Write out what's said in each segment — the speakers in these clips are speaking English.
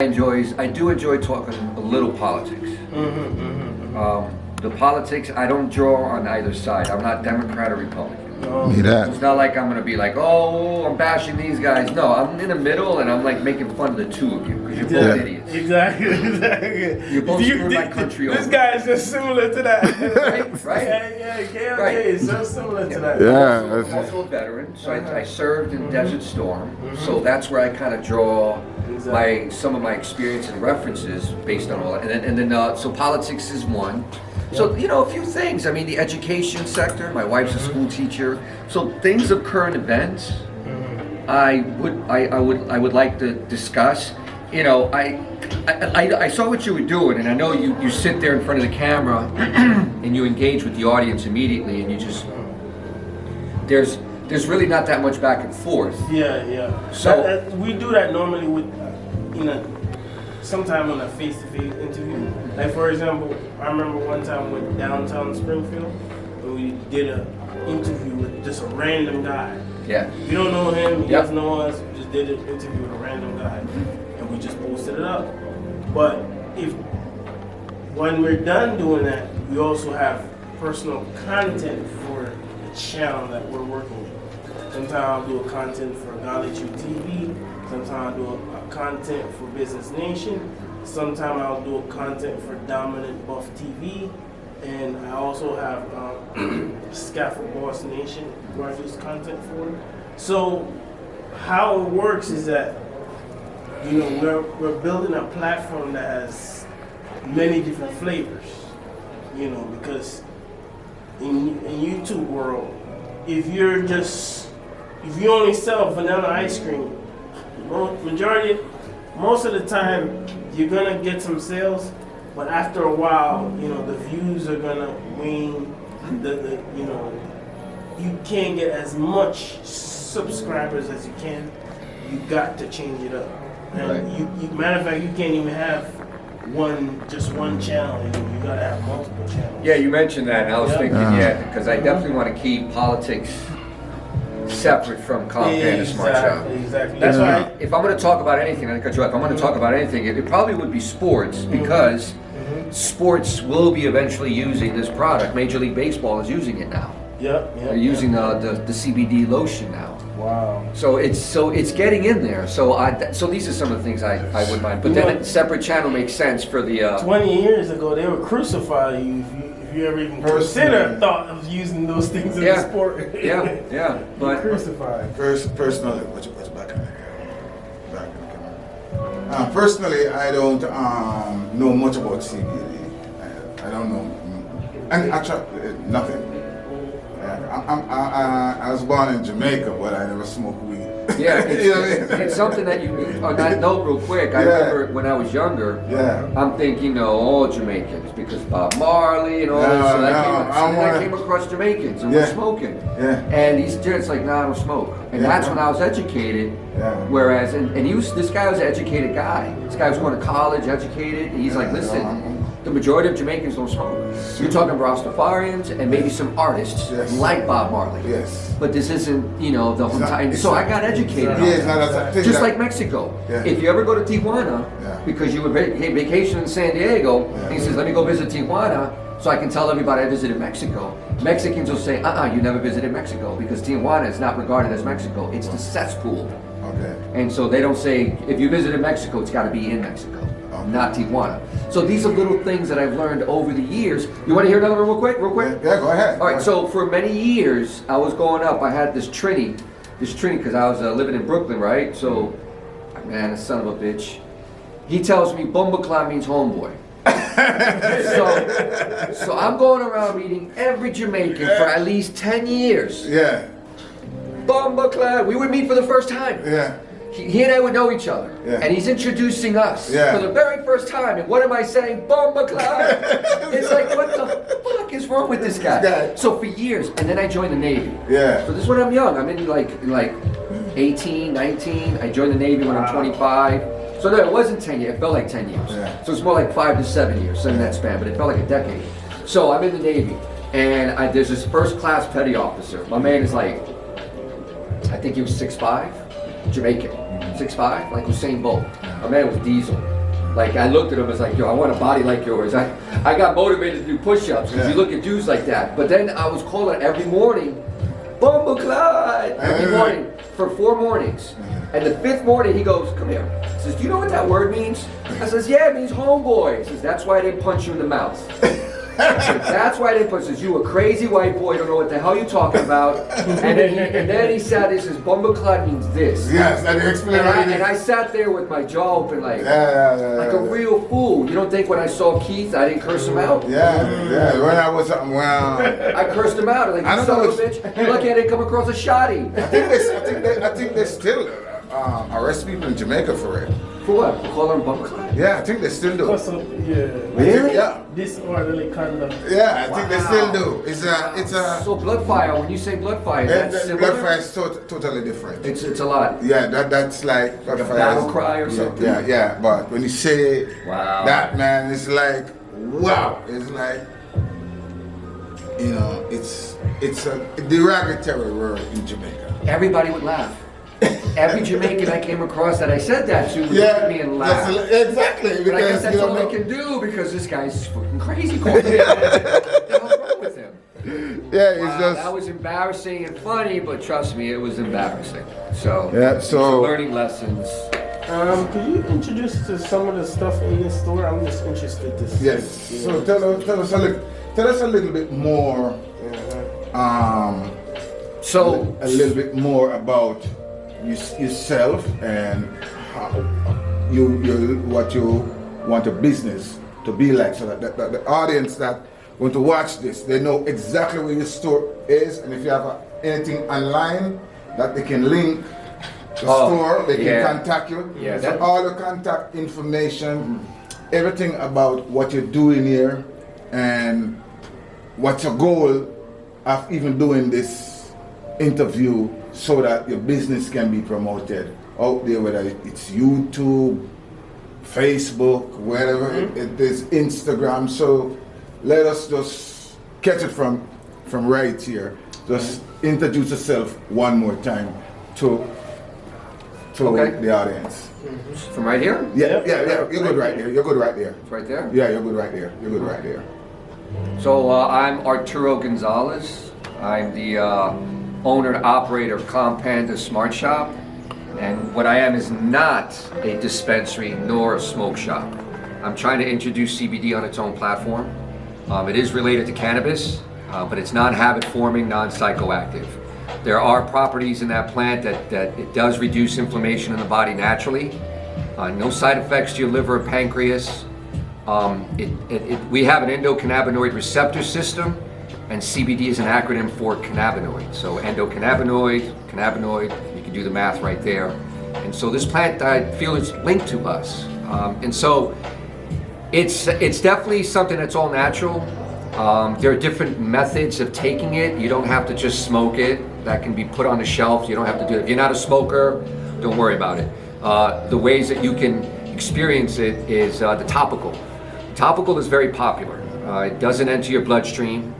I do enjoy talking a little politics. The politics, I don't draw on either side. I'm not Democrat or Republican. No. Me that. It's not like I'm gonna be like, oh, I'm bashing these guys. No, I'm in the middle and I'm like making fun of the two of you because you're both idiots. Exactly. You're both screwing my country over. This guy is just similar to that. Right? Yeah, KLJ is so similar to that. I'm also a veteran, so I served in Desert Storm. So that's where I kind of draw some of my experience and references based on all that. And then so politics is one. So, a few things. I mean, the education sector, my wife's a school teacher. So things of current events, I would like to discuss. I saw what you were doing, and I know you sit there in front of the camera and you engage with the audience immediately, and you just, there's really not that much back and forth. Yeah. So we do that normally with, sometime on a face-to-face interview. Like for example, I remember one time with downtown Springfield, when we did an interview with just a random guy. Yeah. You don't know him, he doesn't know us, we just did an interview with a random guy. And we just posted it up. But when we're done doing that, we also have personal content for the channel that we're working with. Sometimes I'll do a content for Knowledge TV, sometimes I'll do a content for Business Nation, sometimes I'll do a content for Dominant Buff TV, and I also have Scaffold Boss Nation where I do content for. So how it works is that we're building a platform that has many different flavors. Because in YouTube world, if you only sell vanilla ice cream, most of the time you're gonna get some sales, but after a while, the views are gonna wane. You can't get as much subscribers as you can. You got to change it up. And you matter of fact, you can't even have just one channel. You gotta have multiple channels. Yeah, you mentioned that, and I was thinking, because I definitely want to keep politics separate from Calm Panda Smart Shop. Exactly. That's why, if I'm going to talk about anything, if I'm going to talk about anything, it probably would be sports, because sports will be eventually using this product. Major League Baseball is using it now. They're using the CBD lotion now. Wow. So it's getting in there. So these are some of the things I wouldn't mind. But then a separate channel makes sense for the. 20 years ago, they would crucify you if you ever even consider thought of using those things in the sport. Yeah. But crucified. Personally, what's back in the camera? Personally, I don't know much about CBD. I don't know, and actually nothing. I was born in Jamaica, but I never smoked weed. Yeah, it's something that on that note real quick, I remember when I was younger, I'm thinking, all Jamaicans, because Bob Marley and all that, so I came across Jamaicans and we're smoking. And these gents like, nah, I don't smoke. And that's when I was educated, whereas, and this guy was an educated guy. This guy was going to college, educated, and he's like, listen, the majority of Jamaicans don't smoke. You're talking Rastafarians and maybe some artists like Bob Marley. But this isn't, the whole time. So I got educated on that. Just like Mexico. If you ever go to Tijuana, because you were vacation in San Diego, and he says, let me go visit Tijuana so I can tell everybody I visited Mexico. Mexicans will say, you never visited Mexico, because Tijuana is not regarded as Mexico. It's the cesspool. And so they don't say, if you visited Mexico, it's got to be in Mexico, not Tijuana. So these are little things that I've learned over the years. You want to hear another one real quick? Yeah, go ahead. All right, so for many years, I was growing up, I had this Trini, because I was living in Brooklyn, right? So, man, the son of a bitch. He tells me Bumbacla means homeboy. so I'm going around meeting every Jamaican for at least 10 years. Bumbacla, we would meet for the first time. He and I would know each other, and he's introducing us for the very first time. And what am I saying? Bumbacla! It's like, what the fuck is wrong with this guy? So for years, and then I joined the Navy. So this is when I'm young. I'm in like 18, 19. I joined the Navy when I'm 25. So no, it wasn't 10 years. It felt like 10 years. So it's more like 5 to 7 years, in that span. But it felt like a decade. So I'm in the Navy, and there's this first class petty officer. My man is like, I think he was 6'5", Jamaican. 6'5", like Usain Bolt. My man was diesel. Like I looked at him, I was like, yo, I want a body like yours. I got motivated to do push-ups because you look at dudes like that. But then I was calling every morning, Bumble Clyde, every morning for 4 mornings. And the 5th morning he goes, come here. He says, do you know what that word means? I says, yeah, it means homeboy. He says, that's why I didn't punch you in the mouth. That's why I didn't punch you. He says, you a crazy white boy, don't know what the hell you're talking about. And then he sat there, he says, Bumble Clyde means this. Yes, and explain and I sat there with my jaw open like a real fool. You don't think when I saw Keith, I didn't curse him out? Yeah. When I was, I cursed him out. Like, you son of a bitch. You're lucky I didn't come across a shotty. I think they still arrest people in Jamaica for it. For what? For calling him Bumble Clyde? Yeah, I think they still do. Really? Yeah. Disorderly conduct. Yeah, I think they still do. It's a. So blood fire. When you say blood fire, that's similar? Blood fire is totally different. It's a lot. Yeah, that's like a battle cry or something. Yeah. But when you say wow, that, man, it's like wow. It's like, you know, it's a derogatory word in Jamaica. Everybody would laugh. Every Jamaican I came across that I said that to would look at me and laugh. Exactly. But I guess that's all I can do because this guy's fucking crazy. What the hell's wrong with him? Yeah, it's wow, just. That was embarrassing and funny, but trust me, it was embarrassing. So learning lessons. Could you introduce us to some of the stuff in your store? I'm just interested to see. Yes. So tell us a little bit more. So a little bit more about yourself and how what you want a business to be like, so that the audience that want to watch this, they know exactly where your store is, and if you have anything online that they can link the store, they can contact you. Yeah, so all the contact information, everything about what you're doing here, and what's your goal of even doing this interview, so that your business can be promoted out there, whether it's YouTube, Facebook, wherever it is, Instagram. So let us just catch it from right here. Just introduce yourself one more time to the audience. From right here? Yeah. You're good right there. You're good right there. It's right there? Yeah, you're good right there. You're good right there. So I'm Arturo Gonzalez. I'm the owner and operator of Calm Panda Smart Shop. And what I am is not a dispensary nor a smoke shop. I'm trying to introduce CBD on its own platform. It is related to cannabis, but it's non-habit forming, non-psychoactive. There are properties in that plant that it does reduce inflammation in the body naturally. No side effects to your liver or pancreas. We have an endocannabinoid receptor system, and CBD is an acronym for cannabinoid. So endocannabinoid, cannabinoid, you can do the math right there. And so this plant, I feel, is linked to us. And so it's definitely something that's all natural. There are different methods of taking it. You don't have to just smoke it. That can be put on the shelf. You don't have to do it. If you're not a smoker, don't worry about it. The ways that you can experience it is the topical. Topical is very popular. It doesn't enter your bloodstream.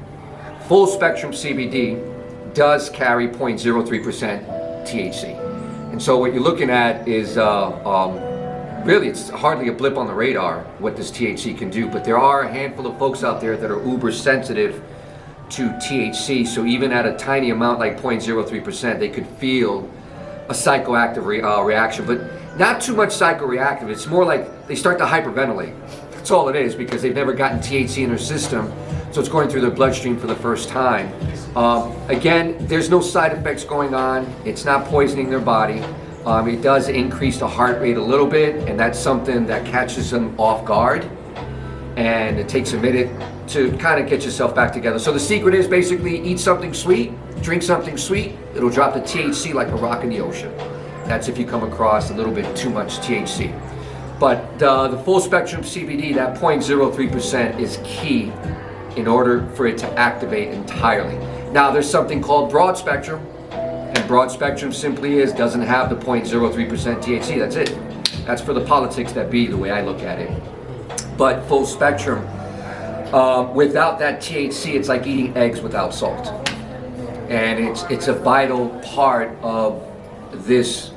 Full spectrum CBD does carry 0.03% THC. And so what you're looking at is really, it's hardly a blip on the radar what this THC can do, but there are a handful of folks out there that are uber sensitive to THC, so even at a tiny amount like 0.03%, they could feel a psychoactive reaction, but not too much psychoreactive. It's more like they start to hyperventilate. That's all it is, because they've never gotten THC in their system, so it's going through their bloodstream for the first time. Again, there's no side effects going on. It's not poisoning their body. It does increase the heart rate a little bit, and that's something that catches them off guard. And it takes a minute to kind of get yourself back together. So the secret is basically eat something sweet, drink something sweet. It'll drop the THC like a rock in the ocean. That's if you come across a little bit too much THC. But the full spectrum CBD, that 0.03% is key in order for it to activate entirely. Now there's something called broad spectrum, and broad spectrum simply doesn't have the 0.03% THC, that's it. That's for the politics that be, the way I look at it. But full spectrum, without that THC, it's like eating eggs without salt. And it's a vital part of this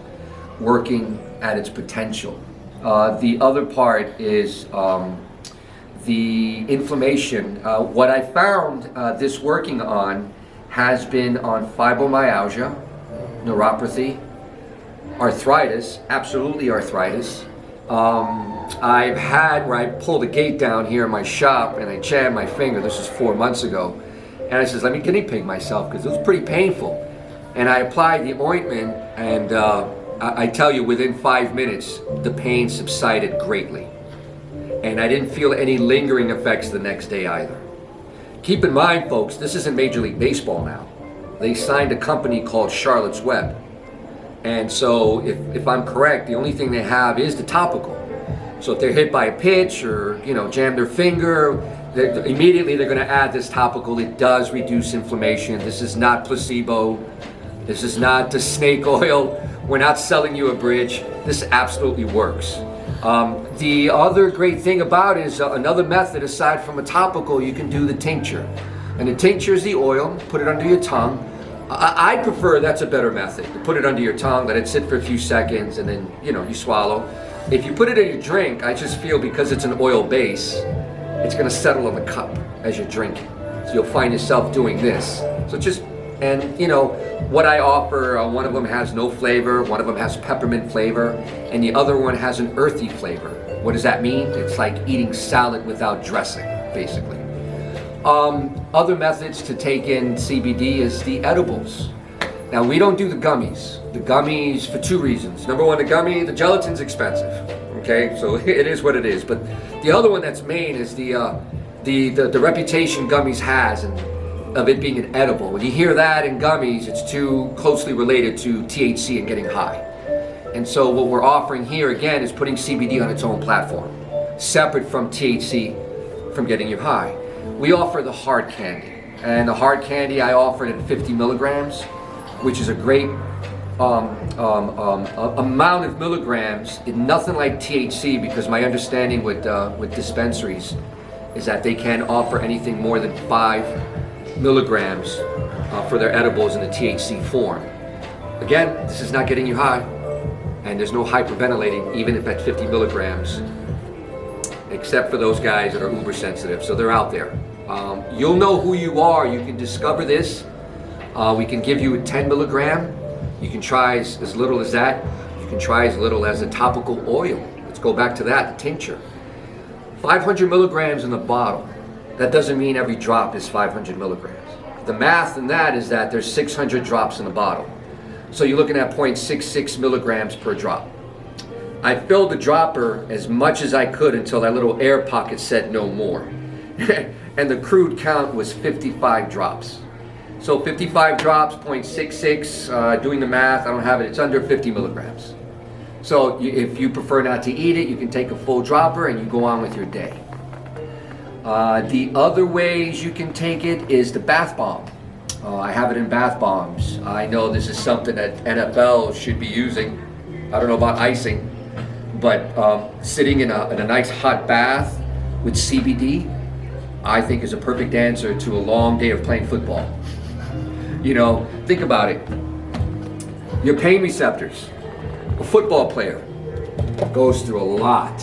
working at its potential. The other part is the inflammation. What I found this working on has been on fibromyalgia, neuropathy, arthritis, absolutely arthritis. I've had where I pulled a gate down here in my shop and I jammed my finger. This was 4 months ago. And I says, let me guinea pig myself because it was pretty painful. And I applied the ointment and I tell you, within 5 minutes, the pain subsided greatly. And I didn't feel any lingering effects the next day either. Keep in mind, folks, this isn't Major League Baseball now. They signed a company called Charlotte's Web. And so if I'm correct, the only thing they have is the topical. So if they're hit by a pitch or, jam their finger, immediately they're going to add this topical. It does reduce inflammation. This is not placebo. This is not the snake oil. We're not selling you a bridge. This absolutely works. The other great thing about it is another method aside from a topical, you can do the tincture. And the tincture is the oil, put it under your tongue. I prefer, that's a better method, to put it under your tongue, let it sit for a few seconds, and then, you swallow. If you put it in your drink, I just feel because it's an oil base, it's gonna settle in the cup as you're drinking. So you'll find yourself doing this. So what I offer, one of them has no flavor, one of them has peppermint flavor, and the other one has an earthy flavor. What does that mean? It's like eating salad without dressing, basically. Other methods to take in CBD is the edibles. Now, we don't do the gummies. The gummies for two reasons. Number one, the gelatin's expensive. Okay, so it is what it is. But the other one that's main is the reputation gummies has of it being an edible. When you hear that in gummies, it's too closely related to THC and getting high. And so what we're offering here again is putting CBD on its own platform, separate from THC, from getting you high. We offer the hard candy, and the hard candy I offer it at 50 milligrams, which is a great amount of milligrams. Nothing like THC, because my understanding with dispensaries is that they can't offer anything more than 5 milligrams for their edibles in the THC form. Again, this is not getting you high, and there's no hyperventilating, even if at 50 milligrams, except for those guys that are uber sensitive. So they're out there. You'll know who you are. You can discover this. We can give you a 10 milligram. You can try as little as that. You can try as little as a topical oil. Let's go back to that, the tincture. 500 milligrams in the bottle. That doesn't mean every drop is 500 milligrams. The math in that is that there's 600 drops in the bottle. So you're looking at 0.66 milligrams per drop. I filled the dropper as much as I could until that little air pocket said no more. And the crude count was 55 drops. So 55 drops, 0.66, doing the math, I don't have it, it's under 50 milligrams. So if you prefer not to eat it, you can take a full dropper and you go on with your day. The other ways you can take it is the bath bomb. I have it in bath bombs. I know this is something that NFL should be using. I don't know about icing, but sitting in a nice hot bath with CBD, I think is a perfect answer to a long day of playing football. Think about it. Your pain receptors. A football player goes through a lot,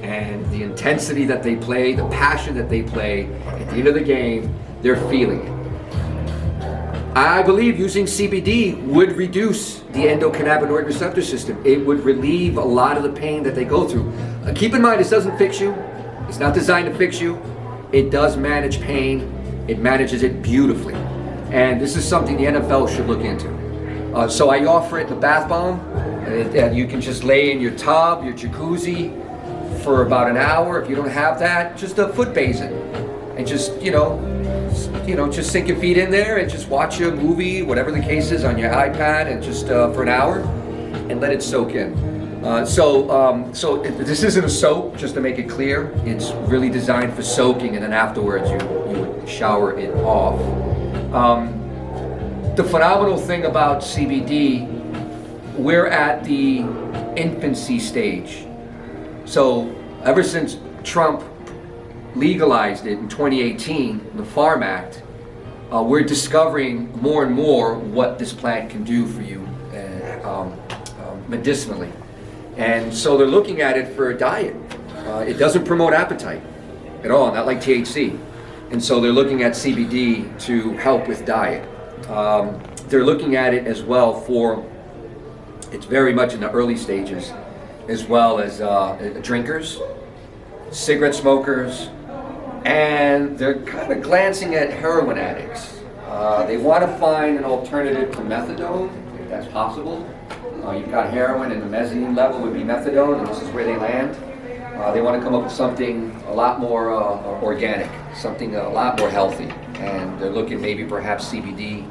and the intensity that they play, the passion that they play, at the end of the game, they're feeling it. I believe using CBD would reduce the endocannabinoid receptor system. It would relieve a lot of the pain that they go through. Keep in mind, this doesn't fix you. It's not designed to fix you. It does manage pain. It manages it beautifully. And this is something the NFL should look into. So I offer it in the bath bomb. You can just lay in your tub, your jacuzzi for about an hour. If you don't have that, just a foot basin. And just, just sink your feet in there and just watch a movie, whatever the case is, on your iPad, and just for an hour and let it soak in. So this isn't a soap, just to make it clear. It's really designed for soaking, and then afterwards you would shower it off. The phenomenal thing about CBD, we're at the infancy stage. So ever since Trump legalized it in 2018, the Farm Act, we're discovering more and more what this plant can do for you. medicinally. And so they're looking at it for a diet. It doesn't promote appetite at all, not like THC. And so they're looking at CBD to help with diet. They're looking at it as well for, it's very much in the early stages, as well as drinkers, cigarette smokers, and they're kind of glancing at heroin addicts. They want to find an alternative to methadone, if that's possible. You've got heroin, and the mezzanine level would be methadone, and this is where they land. They want to come up with something a lot more organic, something a lot more healthy, and they're looking maybe perhaps CBD.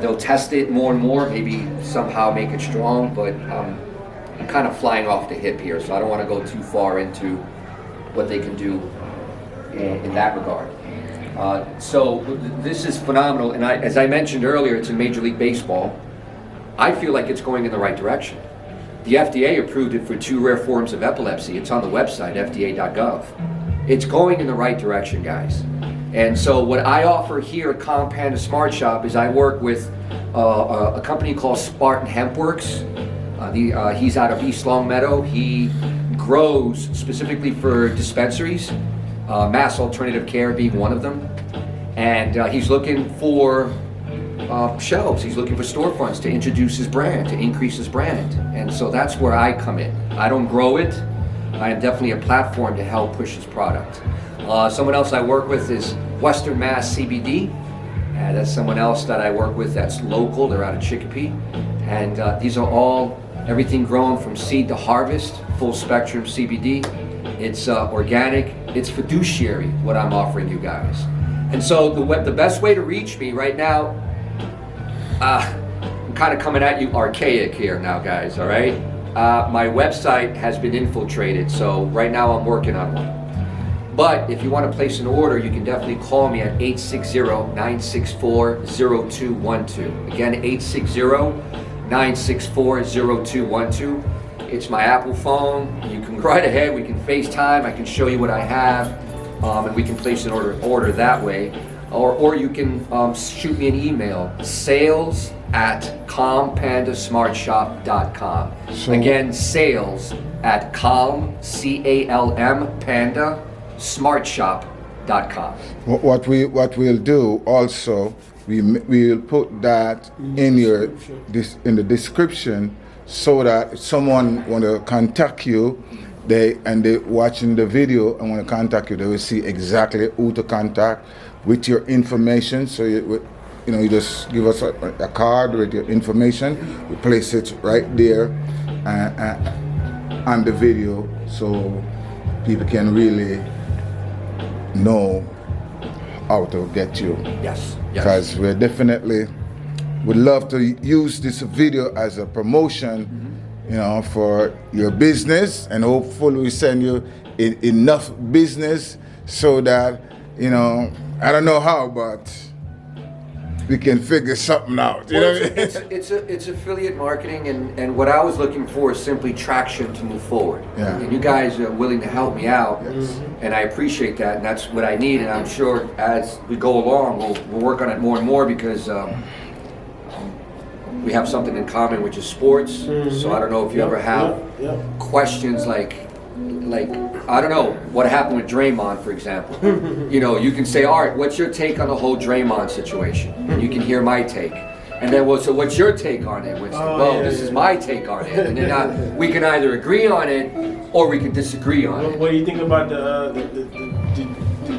They'll test it more and more, maybe somehow make it strong, but I'm kind of flying off the hip here, so I don't want to go too far into what they can do in that regard. So this is phenomenal, and as I mentioned earlier, it's in Major League Baseball. I feel like it's going in the right direction. The FDA approved it for 2 rare forms of epilepsy. It's on the website, fda.gov. It's going in the right direction, guys. And so what I offer here at Calm Panda Smart Shop is I work with a company called Spartan Hemp Works. He's out of East Longmeadow. He grows specifically for dispensaries, Mass Alternative Care being one of them. And he's looking for shelves. He's looking for storefronts to introduce his brand, to increase his brand. And so that's where I come in. I don't grow it. I am definitely a platform to help push his product. Someone else I work with is Western Mass CBD. That's someone else that I work with that's local. They're out of Chicopee. And these are all, everything grown from seed to harvest, full spectrum CBD. It's organic. It's fiduciary, what I'm offering you guys. And so the best way to reach me right now, I'm kind of coming at you archaic here now, guys, all right? My website has been infiltrated, so right now I'm working on one. But if you want to place an order, you can definitely call me at 860-964-0212. Again, 860-964-0212. It's my Apple phone. You can go right ahead. We can FaceTime. I can show you what I have, and we can place an order that way. Or you can shoot me an email, sales@calmpandasmartshop.com. Again, sales@calm, C-A-L-M, panda, smartshop.com. What we'll do also, we'll put that in the description, so that if someone want to contact you, they watching the video and want to contact you, they will see exactly who to contact with your information. So you just give us a card with your information. We place it right there on the video, so people can really know how to get you. Yes. Because we definitely would love to use this video as a promotion, for your business, and hopefully we send you enough business so that, I don't know how, but we can figure something out. It's affiliate marketing, and what I was looking for is simply traction to move forward. Yeah. And you guys are willing to help me out, Yes. and I appreciate that, and that's what I need. And I'm sure as we go along, we'll work on it more and more, because we have something in common, which is sports. So I don't know if you ever have questions like I don't know what happened with Draymond, for example. You can say, Art, what's your take on the whole Draymond situation? And you can hear my take. And then, so what's your take on it, Winston? This is my take on it. And then we can either agree on it or we can disagree on it. What do you think about the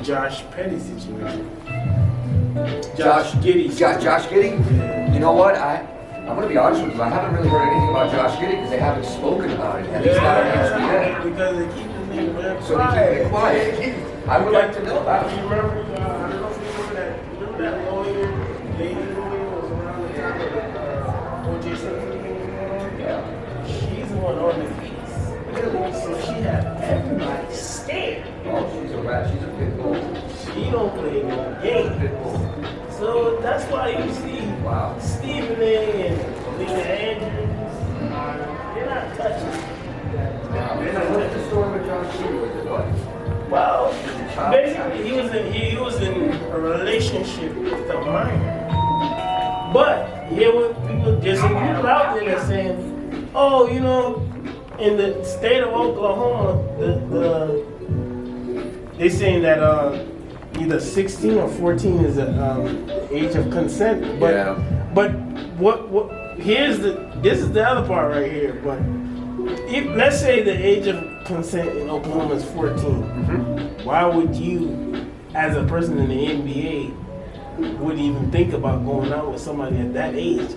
Josh Petty situation? Josh Giddey. Josh Giddey? You know what? I'm going to be honest with you. I haven't really heard anything about Josh Giddey because they haven't spoken about it. And he's not on ESPN. Because they keep his name very quiet. So they keep it quiet. I would like to know about it. You remember, I don't know if you remember that lawyer, lady lawyer was around the time of O.J. Simpson? Yeah. She's the one on the case. Really? So she had everybody scared. Oh, she's a rat. She's a pit bull. She don't play no game. Pit bull. So that's why you see Stephen A. and Lena Andrews, they're not touching. What's the story with Josh Giddey? Was it what? Well, basically he was in a relationship with a minor. But there's some people out there that saying oh, you know, in the state of Oklahoma, they saying that either 16 or 14 is the age of consent. But Yeah. but what this is the other part right here. But if, let's say the age of consent in Oklahoma is 14, why would you, as a person in the NBA, would even think about going out with somebody at that age?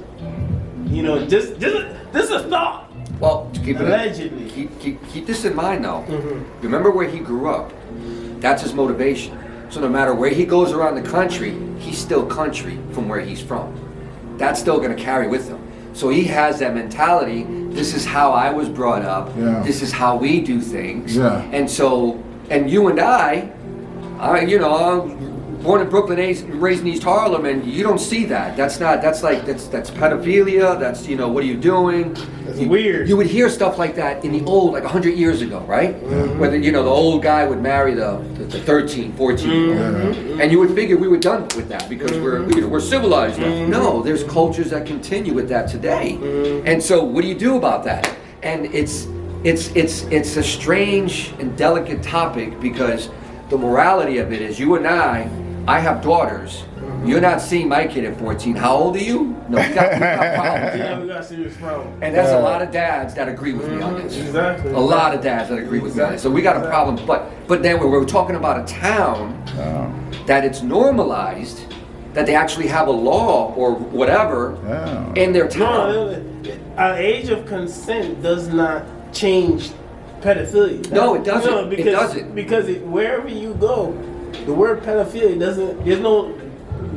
You know, just this is a thought. Well, keep it Allegedly. keep this in mind though. Remember where he grew up. That's his motivation. So no matter where he goes around the country, he's still country from where he's from. That's still going to carry with him. So he has that mentality. This is how I was brought up. Yeah. This is how we do things. Yeah. And so, and you and I, you know, I'm born in Brooklyn, raised in East Harlem, and you don't see that. That's pedophilia. That's, you know, what are you doing? That's weird. You would hear stuff like that in the old, like 100 years ago, right? Whether, you know, the old guy would marry the 13, 14 and you would figure we were done with that because we're civilized now. No, there's cultures that continue with that today. And so what do you do about that? And it's a strange and delicate topic because the morality of it is you and I have daughters. You're not seeing my kid at 14. How old are you? No, we got problems. Yeah, we got serious problems. And that's a lot of dads that agree with me on this. Exactly. A lot of dads that agree with me on this. So we got a problem. But then we're talking about a town that it's normalized, that they actually have a law or whatever in their town. No, our age of consent does not change pedophilia. No, it doesn't. No, because, it doesn't. Because wherever you go, the word pedophilia doesn't. There's no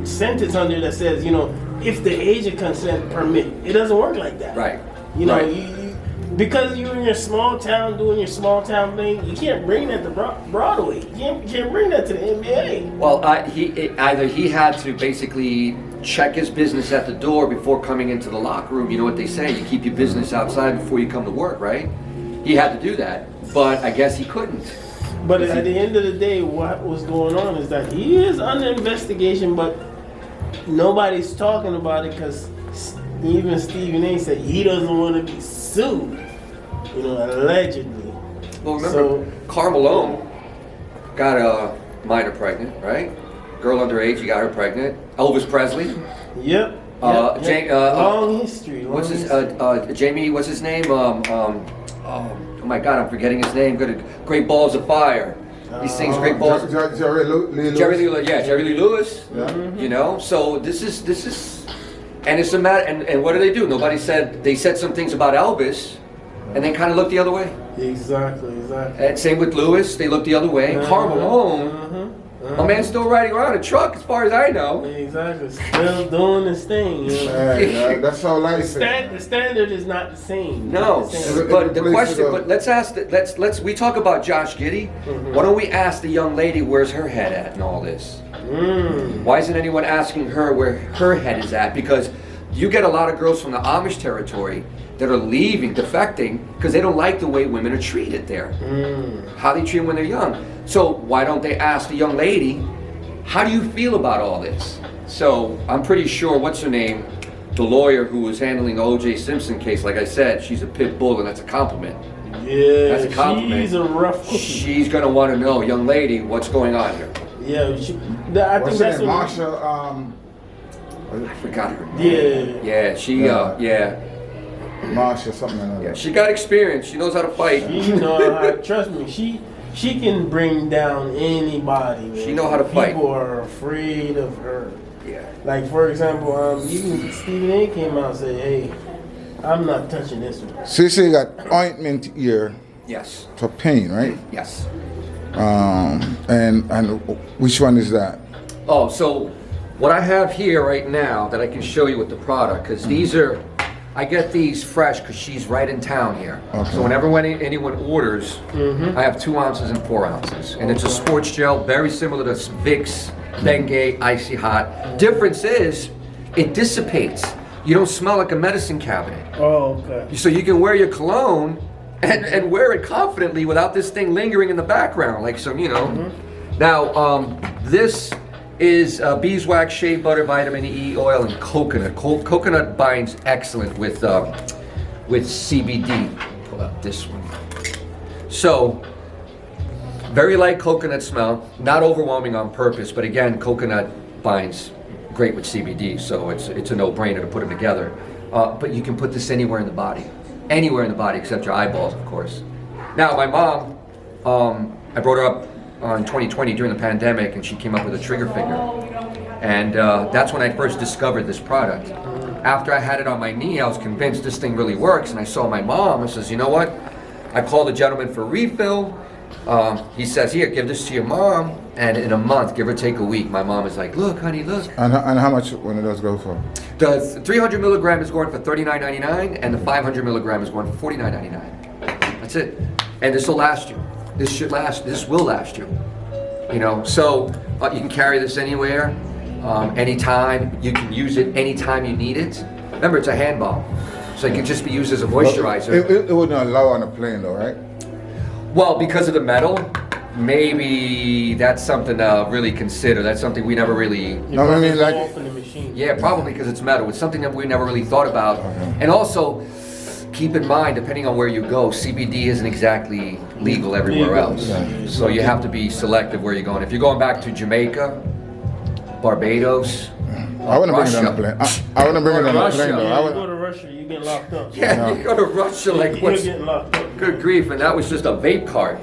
sentence under that says, you know, if the age of consent permit. It doesn't work like that. Right. You know, Right. because you're in your small town doing your small town thing, you can't bring that to Broadway. You can't bring that to the NBA. Well, either he had to basically check his business at the door before coming into the locker room. You know what they say, you keep your business outside before you come to work, right? He had to do that, but I guess he couldn't. But at the end of the day, what was going on is that he is under investigation, but nobody's talking about it because even Stephen A. said he doesn't want to be sued, you know, allegedly. Well, remember, Carmelo got a minor pregnant, right? Girl underage, he got her pregnant. Elvis Presley. Yep. Long history. What's his Jamie? What's his name? Oh my God, I'm forgetting his name. Great Balls of Fire. He sings Great Balls. Jerry Lee Lewis. Jerry Lee Lewis. Yeah. You know, so this is, and it's a matter. And what do they do? Nobody said. They said some things about Elvis, and then kind of looked the other way. Exactly. And same with Lewis. They looked the other way. Carmelo. My man's still riding around a truck, as far as I know. Exactly. Still doing his thing. You know? That's how life is. The standard is not the same. No, but the question. But let's ask. Let's. We talk about Josh Giddey. Why don't we ask the young lady where's her head at in all this? Why isn't anyone asking her where her head is at? Because you get a lot of girls from the Amish territory that are leaving, defecting, because they don't like the way women are treated there. How they treat them when they're young. So why don't they ask the young lady, how do you feel about all this? So I'm pretty sure, what's her name? The lawyer who was handling the O.J. Simpson case, like I said, she's a pit bull, and that's a compliment. Yeah, That's a compliment. she's a rough cookie. She's gonna want to know, young lady, what's going on here? Yeah, I think that's Marsha, I forgot her name. Yeah. Marsha something like that. Yeah, she got experience. She knows how to fight. She know trust me, she can bring down anybody. Man. She know how to fight. People are afraid of her. Yeah. Like for example, even Stephen A. came out and said, "Hey, I'm not touching this one." So you say you got ointment here Yes. for pain, right? Yes. And which one is that? Oh, so what I have here right now that I can show you with the product, because these are, I get these fresh because she's right in town here. Okay. So whenever anyone orders, I have 2 ounces and 4 ounces. And it's a sports gel, very similar to Vicks, Bengay, Icy Hot. Difference is, it dissipates. You don't smell like a medicine cabinet. Oh, okay. So you can wear your cologne and wear it confidently without this thing lingering in the background, like some, you know. Now, this is beeswax, shea butter, vitamin E oil, and coconut. Coconut binds excellent with with CBD. Pull out this one. So, very light coconut smell, not overwhelming on purpose, but again, coconut binds great with CBD, so it's a no-brainer to put them together. But you can put this anywhere in the body except your eyeballs, of course. Now, my mom, I brought her up in 2020 during the pandemic, and she came up with a trigger finger. And that's when I first discovered this product. After I had it on my knee, I was convinced this thing really works, and I saw my mom, and says, you know what? I called the gentleman for refill. He says, here, give this to your mom, and in a month, give or take a week, my mom is like, look, honey, look. And how much one of those go for? The 300 milligram is going for $39.99, and the 500 milligram is going for $49.99. That's it. And this will last you. This will last you. You know, so you can carry this anywhere, anytime. You can use it anytime you need it. Remember, it's a hand balm, so it can just be used as a moisturizer. It wouldn't allow on a plane though, right? Well, because of the metal, maybe that's something to really consider. That's something we never really... No, I mean like... off in the machine. Yeah, probably because it's metal. It's something that we never really thought about. Okay. And also, keep in mind, depending on where you go, CBD isn't exactly legal everywhere else. Yeah. So you have to be selective where you're going. If you're going back to Jamaica, Barbados, I wouldn't bring it on the Russia. plane. I wouldn't bring it on the Russia. plane though. Yeah, you go to Russia, you get locked up. Yeah, you go to Russia, like You're what's... getting locked up. Good grief, and that was just a vape cart.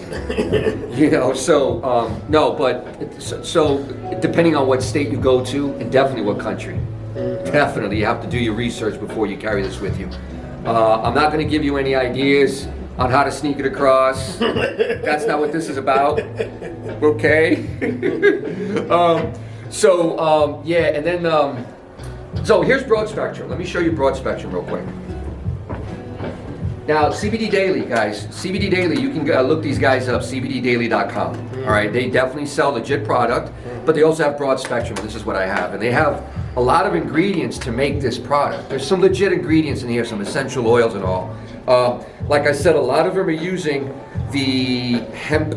You know, so, no, but, so depending on what state you go to, and definitely what country, definitely you have to do your research before you carry this with you. I'm not going to give you any ideas on how to sneak it across. That's not what this is about. Okay? Yeah, and then, so here's broad spectrum. Let me show you broad spectrum real quick. Now, CBD Daily, guys. CBD Daily, you can look these guys up, cbddaily.com. All right, they definitely sell legit product, but they also have broad spectrum, and this is what I have. And they have a lot of ingredients to make this product. There's some legit ingredients in here, some essential oils and all. Like I said, a lot of them are using the hemp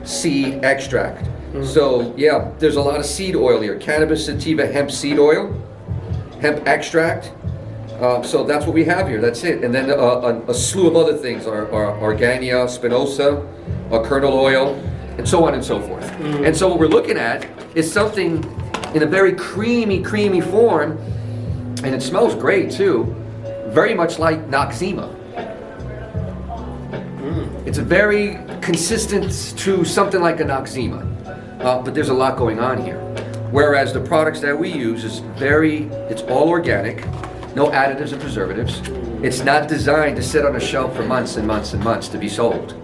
seed extract. So, yeah, there's a lot of seed oil here. Cannabis sativa hemp seed oil, hemp extract. So that's what we have here, that's it. And then a slew of other things are Organia, Spinosa, kernel oil, and so on and so forth. And so what we're looking at is something in a very creamy form, and it smells great too, very much like Noxzema. It's a very consistent to something like a Noxzema, but there's a lot going on here. Whereas the products that we use it's all organic. No additives and preservatives. It's not designed to sit on a shelf for months and months and months to be sold.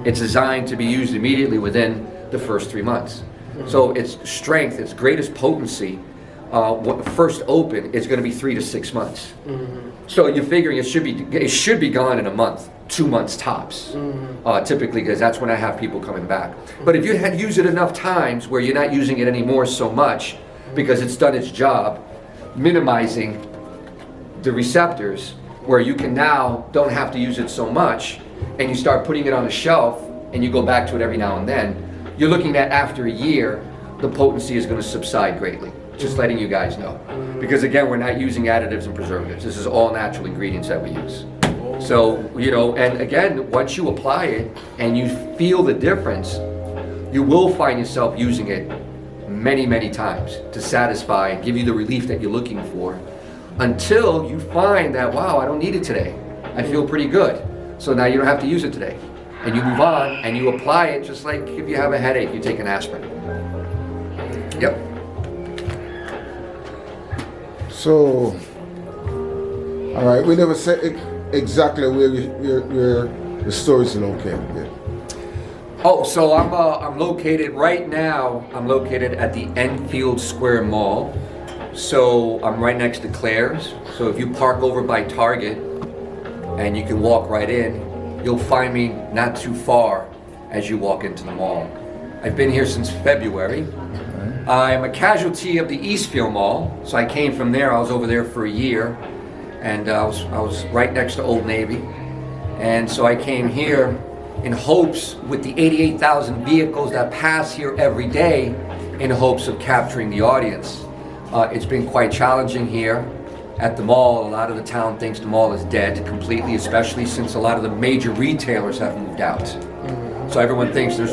It's designed to be used immediately within the first 3 months. So its strength, its greatest potency, first open, is going to be 3 to 6 months. So you're figuring it should be gone in a month, 2 months tops, typically, because that's when I have people coming back. But if you had used it enough times where you're not using it anymore so much because it's done its job, minimizing the receptors, where you can now don't have to use it so much, and you start putting it on a shelf and you go back to it every now and then, you're looking at after a year the potency is going to subside greatly. Just letting you guys know, because again, we're not using additives and preservatives. This is all natural ingredients that we use. So, you know, and again, once you apply it and you feel the difference, you will find yourself using it many times to satisfy and give you the relief that you're looking for, until you find that, wow, I don't need it today. I feel pretty good. So now you don't have to use it today. And you move on and you apply it just like if you have a headache, you take an aspirin. Yep. So, all right, we never said exactly where the store is located. Oh, so I'm located right now. I'm located at the Enfield Square Mall. So I'm right next to Claire's. So if you park over by Target and you can walk right in, you'll find me not too far as you walk into the mall. I've been here since February. I'm a casualty of the Eastfield Mall, so I came from there. I was over there for a year, and I was right next to Old Navy. And so I came here in hopes, with the 88,000 vehicles that pass here every day, in hopes of capturing the audience. It's been quite challenging here. at the mall, a lot of the town thinks the mall is dead completely, especially since a lot of the major retailers have moved out. So everyone thinks there's